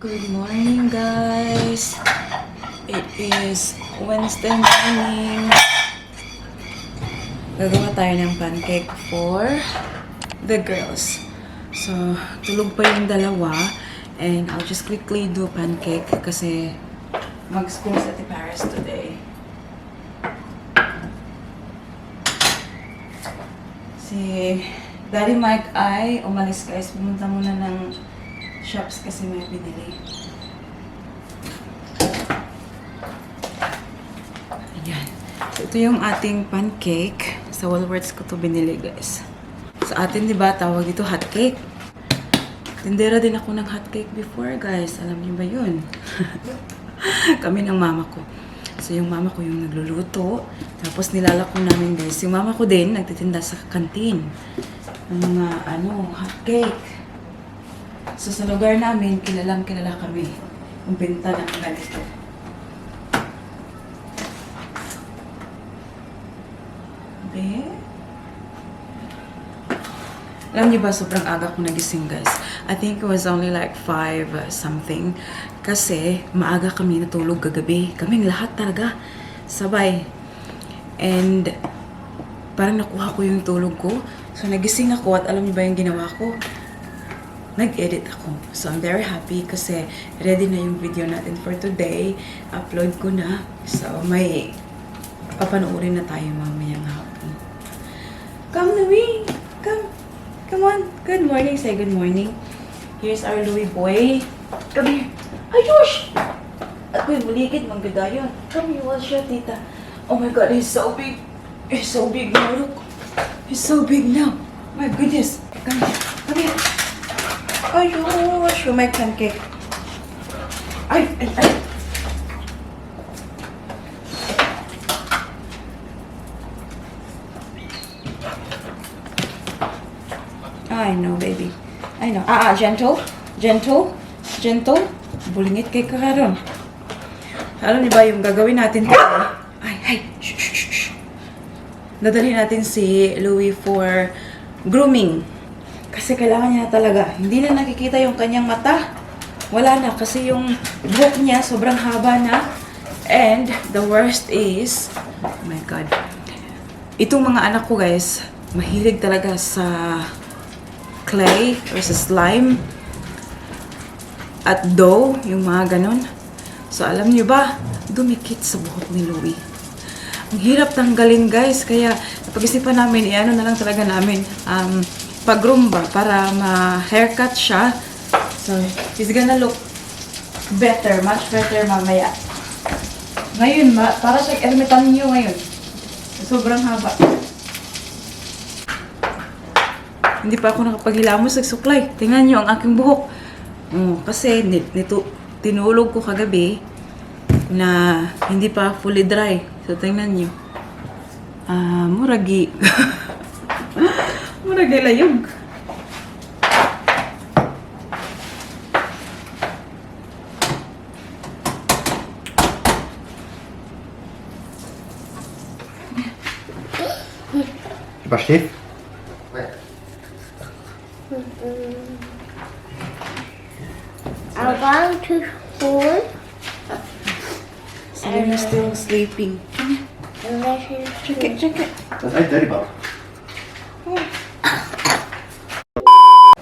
Good morning, guys. It is Wednesday morning. Gagawa tayo ng pancake for the girls. So, tulog pa yung dalawa. And I'll just quickly do pancake kasi mag-school sa Ate Paris today. Si Daddy Mike ay umalis, guys. Pumunta muna ng shops kasi may binili. Ayan. So, ito yung ating pancake. Sa Woolworths ko to binili, guys. Sa atin, di ba, tawag dito hot cake. Tindera din ako ng hot cake before, guys. Alam niyo ba yun? Kami ng mama ko. So, yung mama ko yung nagluluto. Tapos, nilalako namin, guys. Yung mama ko din, nagtitinda sa kantin. Ng mga, hot cake. So, sa lugar namin, kilala kami. Ang benta ng ganito. Okay. Alam niyo ba, sobrang aga ko nagising, guys. I think it was only like 5 something. Kasi, maaga kami natulog kagabi. Kaming lahat talaga. Sabay. And, parang nakuha ko yung tulog ko. So, nagising ako at alam niyo ba yung ginawa ko? Nag-edit ako. So, I'm very happy kasi ready na yung video natin for today. Upload ko na. So, may papanoorin na tayo mamayang hapon. Come, Louie! Come! Come on! Good morning! Say good morning. Here's our Louie boy. Come here! Ayush! Ako'y maligid, manggaдаyon. Come here, watch your tita. Oh my God, he's so big. He's so big now, look. He's so big now. My goodness. Come here. Come here. Ayush! You make pancake. Ay! I know, baby. I know. Gentle. Gentle. Gentle. Bulingit kay kakaroon. Alam niyo ba yung gagawin natin today? Ay. Shh. Dadalhin natin si Louie for grooming. Kasi kailangan niya talaga. Hindi na nakikita yung kanyang mata. Wala na. Kasi yung buhok niya sobrang haba na. And the worst is, oh my God. Itong mga anak ko, guys, mahilig talaga sa clay or sa slime. At dough, yung mga ganon. So, alam niyo ba, dumikit sa buhok ni Louie. Ang hirap tanggalin, guys. Kaya, napag-isipan namin, na lang talaga namin, pag-groom ba, para ma-haircut siya. So, he's gonna look better, much better mamaya. Ngayon, para siya ermitan niyo ngayon. Sobrang haba. Hindi pa ako nakapaghilamos sa suklay. Tingnan niyo ang aking buhok. Kasi tinulog ko kagabi na hindi pa fully dry. So, tingnan niyo. Muragi. Muragi layog. Brush teeth? I'm going to school. Selena's still sleeping. And this is Check it. That's a dirty ball.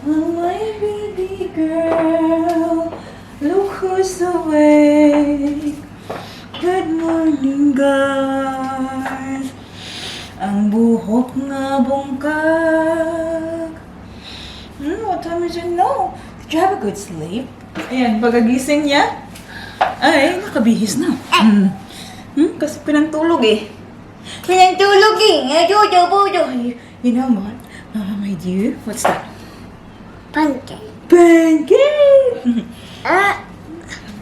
Oh, my baby girl, look who's awake. Good morning, guys. Ang buhok nga bungkag. What time is it now? Did you have a good sleep? Ayan, pagagising niya, ay, nakabihis na. Kasi pinantulog eh. Pinantulog eh. You know what? My dear, what's that? pancake. Pancake!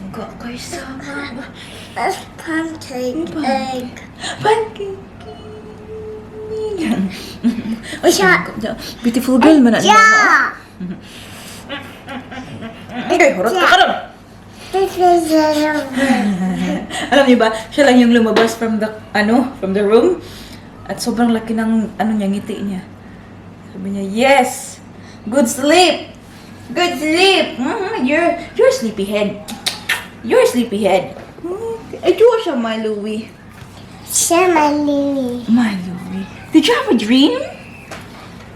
Enggak kayo sama. That's pancake egg. Pancake! Ay, Siya. beautiful girl man. Yeah. Okay, hurot ka karon. This is a Alam niyo ba, siya lang yung lumabas from the room. At sobrang laki ng niya, ngiti niya. Sabi niya, yes! Good sleep! Good sleep. You're a sleepyhead. You're a sleepyhead. Ay, Diyos siya, my Louie. Shama Lily. My Louie. Did you have a dream?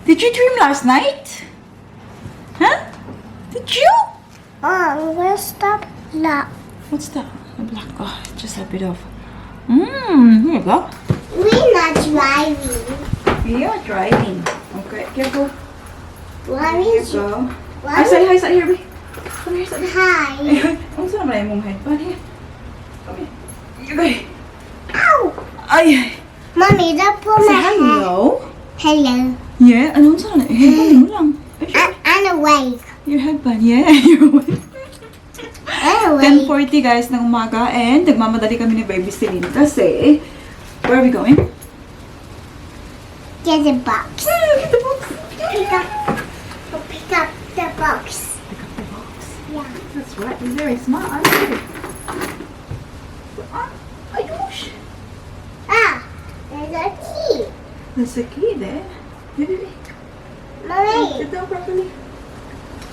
Did you dream last night? Huh? Did you? Oh, we'll stop now. What's that? A black. Oh, just wipe it off. Here you go. We're not driving. You're driving. Okay, careful. Why Here is you you? go. Why Ay, say hi, say here, be. Come here, say. Hi. Ay, ano saan naman yung mong headband here? Come here. You go. Ow. Ay, ay. Mommy, don't pull Say my hair. hello. Hello. Yeah, ano saan? Headband mo lang. Ay, sure. I'm awake. Your headband, yeah. You're awake. I'm awake. 10:40 guys ng umaga and nagmamadali kami ni Baby Celine kasi where are we going? Get the box. Get the box. Pick up the box. Pick up the box. Yeah. That's right. You're very smart. Ayush. Ah, there's a key. There's a key there. Hey, baby. Mommy, Sit down properly.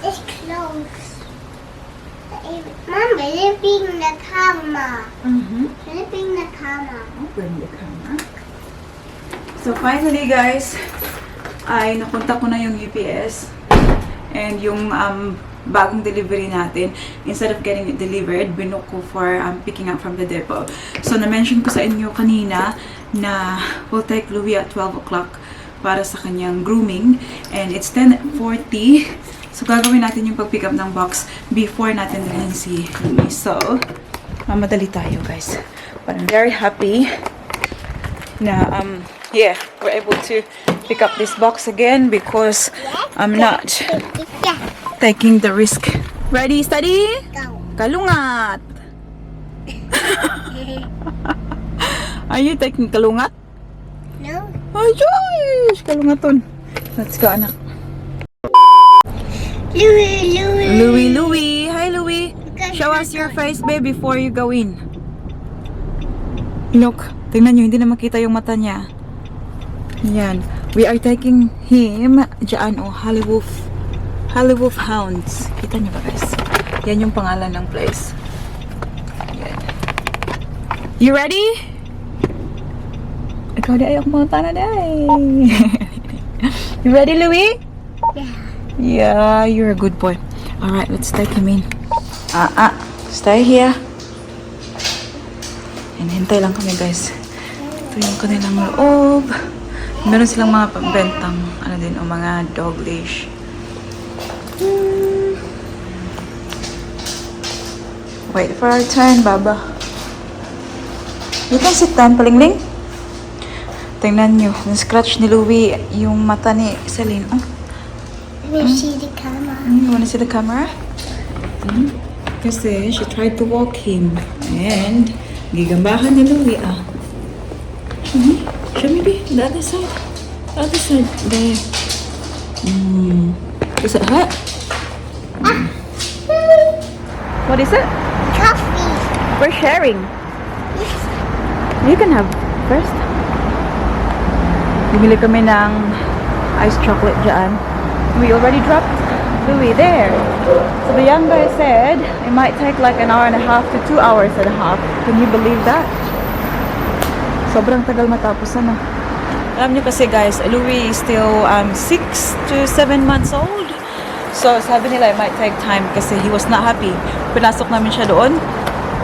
it's closed. Mommy, flipping the camera. Flipping the camera. Open the camera. So finally guys, ay napunta ko na yung UPS and yung bagong delivery natin, instead of getting it delivered, binook ko for picking up from the depot. So na-mention ko sa inyo kanina na we'll take Louie at 12 o'clock para sa kanyang grooming and it's 10:40. So gagawin natin yung pag-pick up ng box before natin dalhin si Louie. So mamadali tayo guys. But I'm very happy na yeah, we're able to pick up this box again because I'm not Yeah. taking the risk. Ready, steady? Go. Kalungat! Are you taking kalungat? No. Ay, Joyce! Kalungaton. Let's go, anak. Louie. Louie. Hi, Louie. Show us your face, babe, before you go in. Look. Tingnan nyo, hindi na makita yung mata niya. Yan. We are taking him dyan, Hollywolf Hounds. Kita niyo ba guys? Yan yung pangalan ng place. Yan. You ready? Ikaw di ayaw kumunta na day. You ready, Louie? Yeah. Yeah, you're a good boy. Alright, let's take him in. Stay here. And hintay lang kami guys. Ito yung kanilang loob. Meron silang mga pambentang o mga dog leash. Wait for our turn, Baba. You can sit down, Palingling. Tingnan nyo, na-scratch ni Louie yung mata ni Celine. Oh, We see the camera. you wanna see the camera? Kasi she tried to walk him. And gigambahan ni Louie, Show me, be. The other side. The other side. There. Is it hurt? What is it? Coffee. We're sharing. You can have first. Bumili kami ng iced chocolate dyan. We already dropped Louie there. So the young guy said it might take like an hour and a half to 2 hours and a half. Can you believe that? Sobrang tagal matapos na. Alam niyo kasi guys, Louie is still 6 to 7 months old. So sabi nila it might take time kasi he was not happy. Pinasok namin siya doon.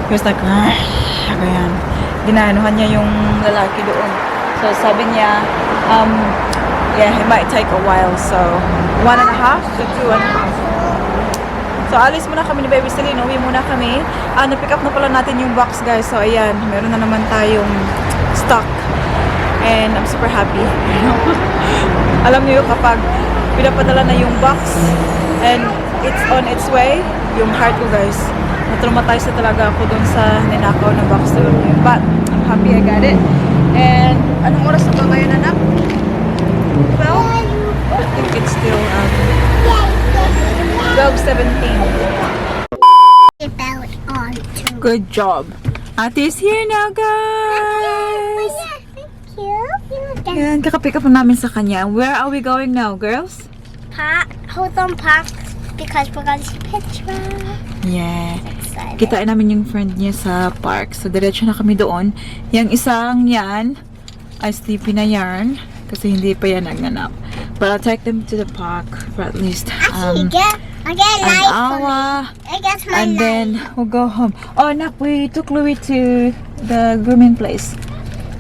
He was like, ganyan. Ginanuhan niya yung lalaki doon. So sabi niya, yeah, it might take a while. So 1.5 to 2.5. So alis muna kami ni Baby Celine. Uwi muna kami. Na-pick up na pala natin yung box guys. So ayan, meron na naman tayong stock. And I'm super happy. Alam niyo kapag pinapadala na yung box and it's on its way, yung heart ko guys, na-traumatize na talaga ako dun sa ninakaw na box doon. But I'm happy I got it. And anong oras na ba ngayon, anak? 12? I think it's still 12:17. About on too. Good job. Ate is here now, guys. Thank you. Yan, kakapick up na namin sa kanya. Where are we going now, girls? Hold on, park. because we're going to see picture. Yeah. Excited. Kitain namin yung friend niya sa park. So, diretso na kami doon. Yung isang yan, ay sleepy na yarn. Kasi hindi pa yan nagnanap. But I'll take them to the park for at least Actually, I get a an light for me. hour. I get my And light. then we'll go home. Oh, Nak, we took Louis to the grooming place.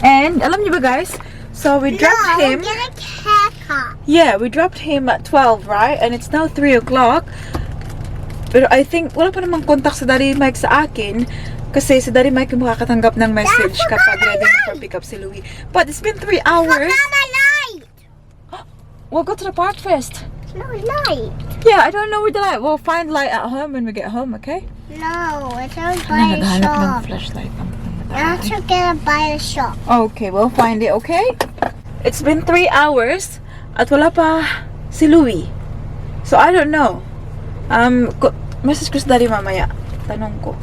And, alam niyo ba guys? So, we dropped him. Get a haircut. Yeah, we dropped him at 12, right? And it's now 3 o'clock. Pero I think, wala pa namang contact sa Daddy Mike sa akin. Kasi si Daddy Mike yung makakatanggap ng message Dad, kapag forgot my ready na for light. pick up si Louis. But it's been 3 hours. Forgot my light. We'll go to the park first. No light. Yeah, I don't know where the light. We'll find light at home when we get home, okay? No, it's only Ano, by the naghahanap ng shop. flashlight. I'm also gonna buy the shop. Okay, we'll find it, okay? It's been 3 hours at wala pa si Louie. So, I don't know. Message ko sa Daddy mamaya. Tanong ko.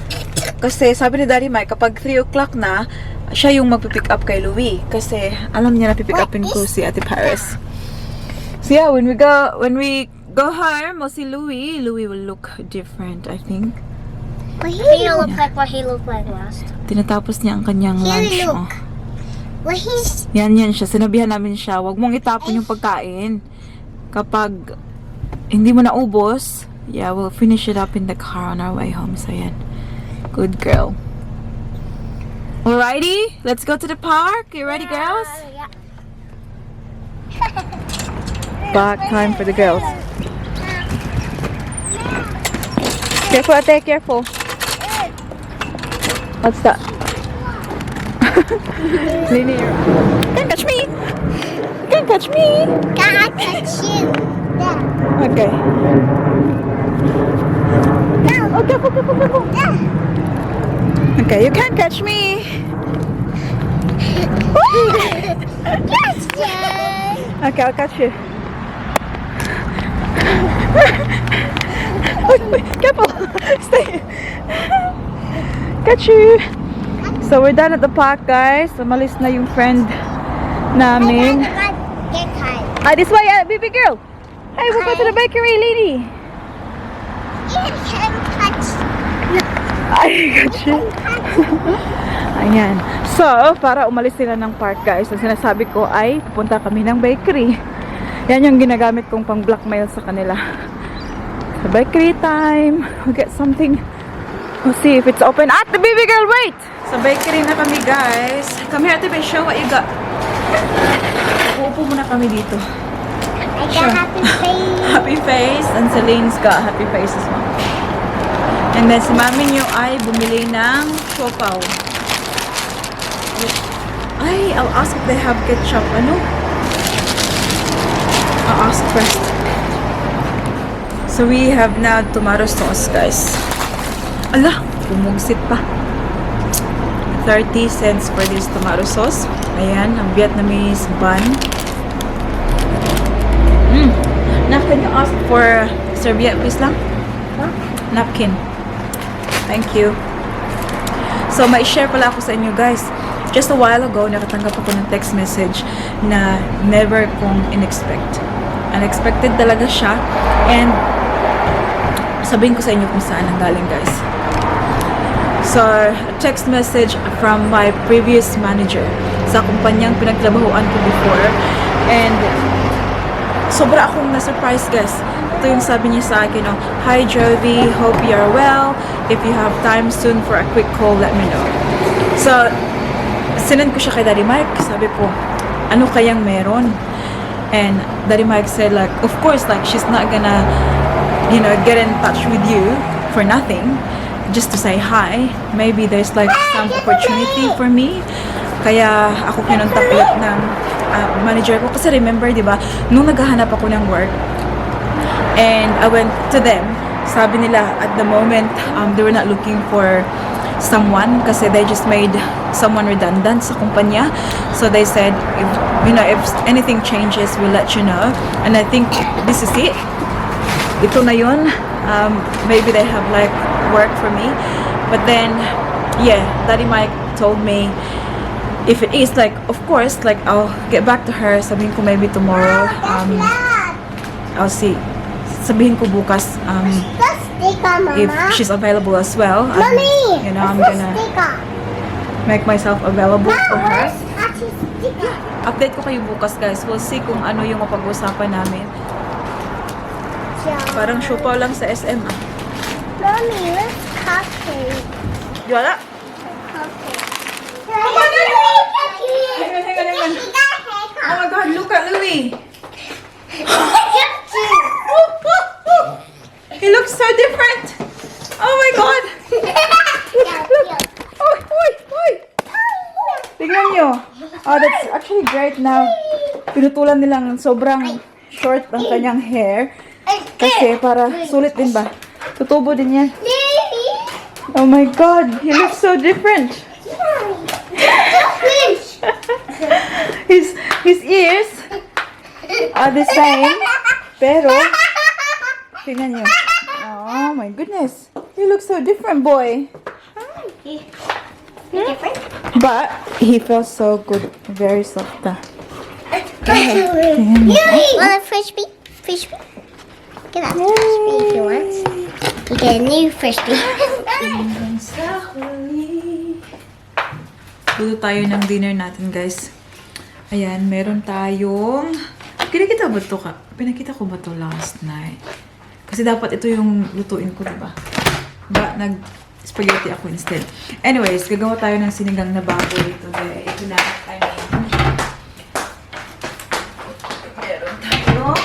Kasi sabi ni Daddy Mike, kapag 3 o'clock na, siya yung magpipick up kay Louie. Kasi alam niya na pipick What upin ko is si Ate Paris. So yeah, when we go home, we'll see Louie. Louie will look different, I think. But He'll look like what he looked like last. Tinatapos niya ang kanyang Here, lunch. look. Oh. well, he's Yan siya. Sinabihan namin siya, wag mong itapon yung pagkain. Kapag hindi mo naubos, yeah, we'll finish it up in the car on our way home. So yan. Good girl. Alrighty, let's go to the park. You ready, girls? yeah. Back time for the girls. Careful, Ate, careful. What's that? Linear. Can't catch me! Can't catch me! God, touch you. Yeah. Okay. Oh, careful, careful, careful. Okay, you can't catch me. Yes, Jen. Okay, I'll catch you. Wait, careful. Stay. Catch you. So we're done at the park, guys. Umalis na yung friend namin. Get tired. This way, baby girl. Hey, we'll go to the bakery, lady. You can touch. I got you. Ayan. So, para umalis sila ng park, guys, ang sinasabi ko ay pupunta kami ng bakery. Yan yung ginagamit kong pang blackmail sa kanila. So, bakery time. We'll get something. We'll see if it's open. At the baby girl, wait! Sa bakery na kami, guys. Come here, Ate Be, show what you got. Uupo muna kami dito. I got Sure. happy face. Happy face. And Celine's got happy face as well. And then si Mami nyo ay bumili ng siopaw. Ay, I'll ask if they have ketchup. Ano? I'll ask first. So we have now tomato sauce, guys. Ala, bumugsit pa. 30 cents for this tomato sauce. Ayan, ang Vietnamese bun. Now, can you ask for serviette, please lang? Napkin. Thank you. So, may share pala ako sa inyo, guys. Just a while ago, nakatanggap ako ng text message na never kong in-expect. Unexpected talaga siya. And, sabihin ko sa inyo kung saan ang galing, guys. So, a text message from my previous manager sa kumpanyang pinagtrabahuan ko before. And, sobra akong na-surprise, guys. Ito yung sabi niya sa akin, oh, "Hi Jovi, hope you're well. If you have time soon for a quick call, let me know." So, sinend ko siya kay Daddy Mike. Sabi ko, ano kayang meron? And Daddy Mike said, like, of course, like, she's not gonna, get in touch with you for nothing. Just to say hi. Maybe there's like some opportunity for me. Kaya ako kinontak ulit ng manager ko. Kasi remember, di ba, nung naghahanap ako ng work, and I went to them, sabi nila, at the moment, they were not looking for someone kasi they just made someone redundant sa kumpanya. So they said, if anything changes, we'll let you know. And I think this is it. Ito na yun. Maybe they have like work for me. But then, yeah, Daddy Mike told me, if it is, like, of course, like, I'll get back to her. Sabihin ko maybe tomorrow. I'll see sabihin ko bukas Let's stick on, Mama. if she's available as well. Mommy! You know, I'm where's the gonna sticker? make myself available for Mom, her. where's Tati's sticker? Update ko kayo bukas, guys. We'll see kung ano yung mapag-usapan namin. Parang siopaw lang sa SM. Mommy, where's coffee? Di wala? Oh my God! Hang on. Oh my God, look at Louis. He looks so different. Oh my God. Oy. Tingnan nyo. Oh, that's actually great now. Pinutulan nilang sobrang short ang kanyang hair. Kasi para sulit din ba? Tutubo din yan. Oh my God, he looks so different. His ears are the same, pero tingnan nyo. Oh my goodness, he looks so different, boy. Different? But he feels so good, very soft. Want a frisbee? Frisbee? Get that frisbee if you want. You get a new frisbee. Luto tayo ng dinner natin, guys. Ayan, meron tayong... Pinakita ba ito ka? Pinakita ko ba ito last night? Kasi dapat ito yung lutuin ko, diba? Ba, nag-spaghetti ako instead. Anyways, gagawa tayo ng sinigang na baboy today. Ito na, meron tayong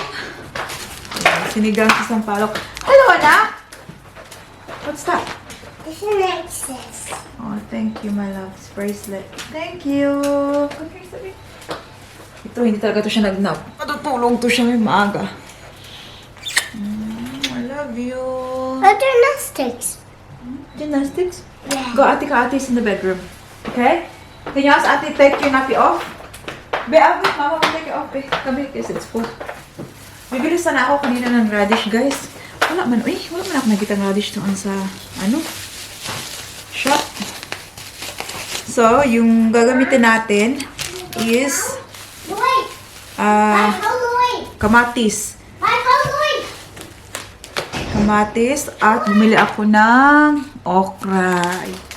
sinigang sa sampalok. Hello, anak! What's that? This is Alexis. Oh, thank you, my love's bracelet. Thank you. Come here, sabi. Ito, hindi talaga to siya nagnap. Matutulong to siya may maaga. I love you. What are gymnastics? Gymnastics? Yeah. Go, ate ka, ate is in the bedroom. Okay? Can you ask ate take your nappy off? Be, wait, mama will take it off, be. Come here, kasi it's full. Bibili sana ako kanina ng radish, guys. Wala man ako nakita ng radish doon sa, shop. So, yung gagamitin natin is Wait! Wait! kamatis. Wait! Kamatis at bumili ako ng okra.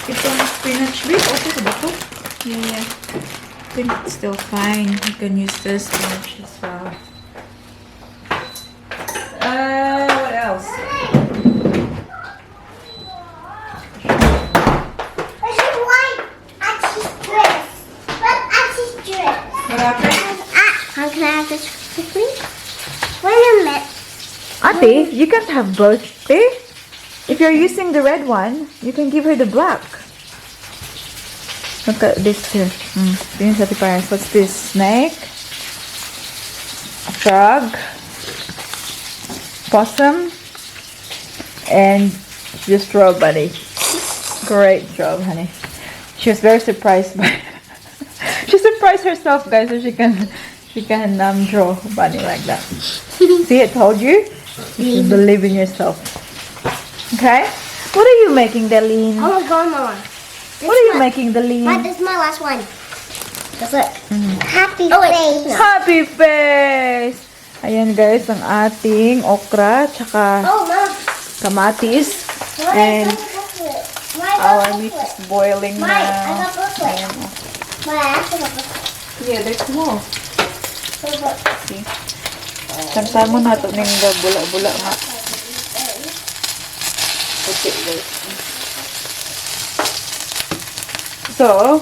Itong spinach bit, okay ba ito? Yeah. I think it's still fine. You can use this spinach as well. What else? What happened? How can I have this quickly? Wait a minute. Ate, you can't have both, eh? If you're using the red one, you can give her the black. Look at this here. Tingnan sa Ate Paris. What's this? Snake? A frog? Possum? And the straw bunny. Great job, honey. She was very surprised by she surprised herself, guys, so she can draw a bunny like that. See, I told you. You should believe in yourself. Okay? What are you making, Darlene? Oh my god, Mama. What are you making, Darlene? This is my last one. Just look. Happy face. Happy face! Ayan, guys, ang ating okra, tsaka Oh, Mom. kamatis. Why And I got booklet? Why I our got meat booklet? is boiling Why I now. got booklet? Ayan, oh. Why I actually got booklet? Yeah, they're small. So look. See? Kantan mo na ito ng bula-bula nga. Puti, guys. So,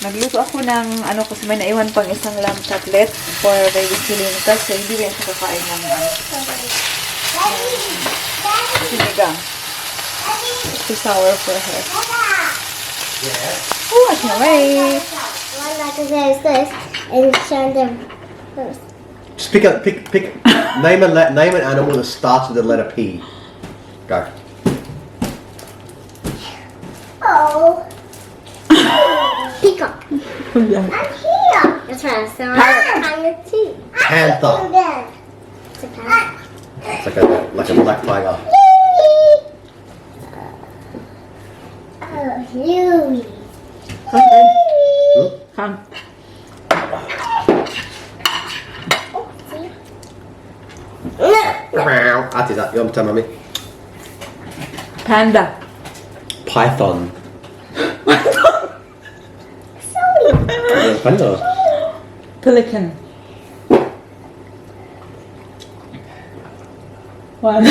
nagluto ako ng kasi may naiwan pang isang lamb cutlet for baby Celine kasi hindi rin siya kakain ng sinigang. It's too sour for her. Oh, I can't wait. One like is this, and show them first. Just pick. Name an animal that starts with the letter P. Go. Oh. Peacock. I'm here. That's right. So I'm the T. Panther. It's a cat. It's like a black tiger. Oh, Louie. Come. Oh, see? Ati, that. You want to tell mommy? Panda. Python. Sorry. Panda. Pelican. One. I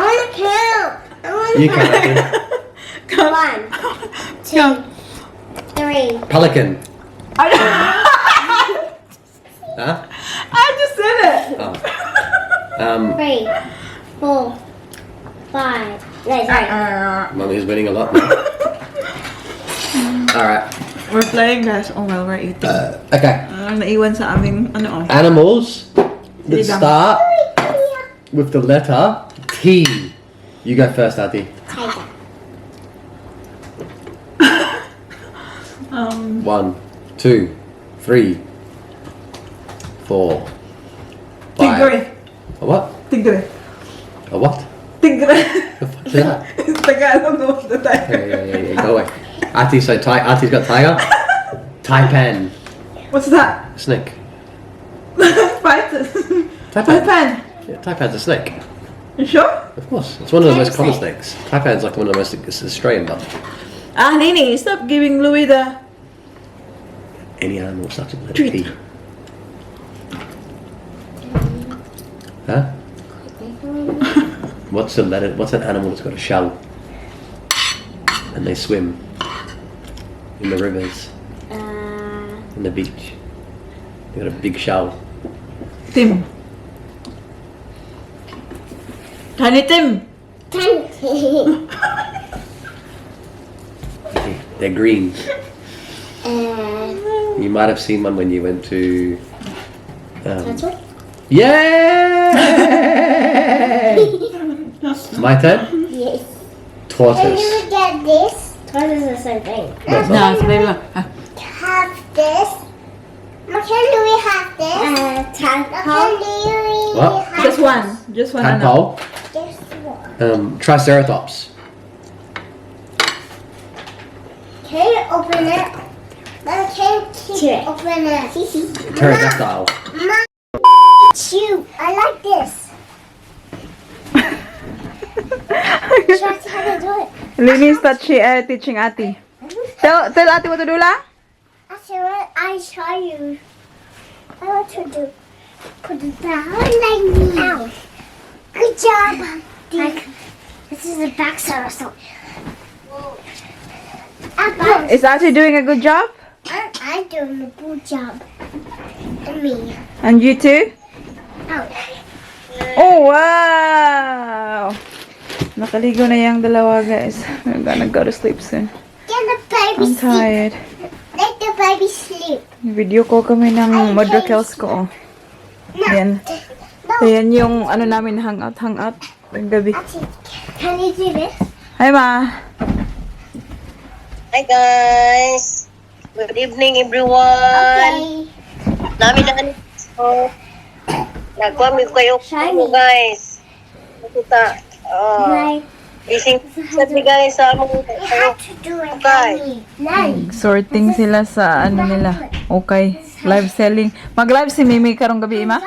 want to count. I want You to count. Ati. 1, 2, 3. Pelican. Huh? I just said it. Oh. 3, 4, 5. No, sorry. Mummy's winning a lot now. Alright. We're playing, guys. Oh well, we're eating. Okay. Naiwan sa aming ano. Animals that Digang. start with the letter T. You go first, Ati. Tiger. 1, 2, 3, 4, 5. Tigre. A what? Tigre. A what? Tigre. The fuck is that? It's Tagalog most of the time. Yeah. Go away. Ati's got tiger. Taipan. What's that? Snake. Python. Taipan. Python. Yeah, Taipan's a snake. You sure? Of course. It's one of the most common Snake. snakes. Taipan's like one of the most Australian, but Nini, stop giving Louis the any animal starts with the letter Treat. T. Huh? What's an animal that's got a shell? And they swim in the rivers, in the beach. They got a big shell. Tim. Tiny Tim. They're green. You might have seen one when you went to. Turtle? Yay! My turn. Yes. Can Tortoise. you get this? Tortoise is the same thing. No, it's baby one. Have this. Can we have this? Can we What? have Just one. Just one. Tadpole. this one? Triceratops. Can you open it? Then can you open it? Pterodactyl. Mom, shoot. I like this. Show us how to do it. Lini's teaching Ati. Tell Ati what to do lah. I show you. I want to do. Put it down like me. Ow. Good job. Like, this is a backside or something. Is Ati doing a good job? I'm doing a good job. And me. And you too? Ow. Oh wow! Nakaligo na yung dalawa, guys. I'm gonna go to sleep soon. Get the baby I'm sleep. tired. Let the baby sleep. Video call kami ng Madrakels ko. No. Yan. No. Ayan yung ano namin, hangout ng gabi. Actually, can you do this? Hi, Ma. Hi guys! Good evening everyone! Okay. Namin na nagkwami kayo Shiny. guys. Nakita, Like, gising sabi guys sa among you have to do it. Okay. Nice. Sorting sila sa ano nila. Okay. Live selling. Mag-live si Mimi karong gabi, Ma?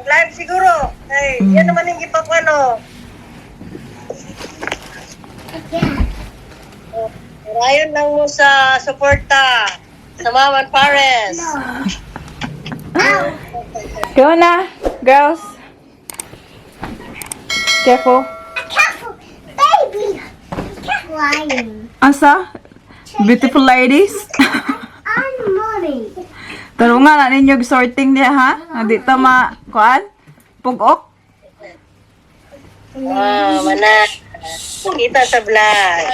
live siguro. Ay, yan naman yung ipapano. Yeah. Rayon lang mo sa suporta sa Mama Pares. Ow. Go na, girls. Careful. Careful, baby. Careful, lying. Asa? Beautiful ladies. I'm mommy. Taro nga na ninyo sorting niya, ha? Hindi ta kuan? Pugok? Mana. Kita sa vlog.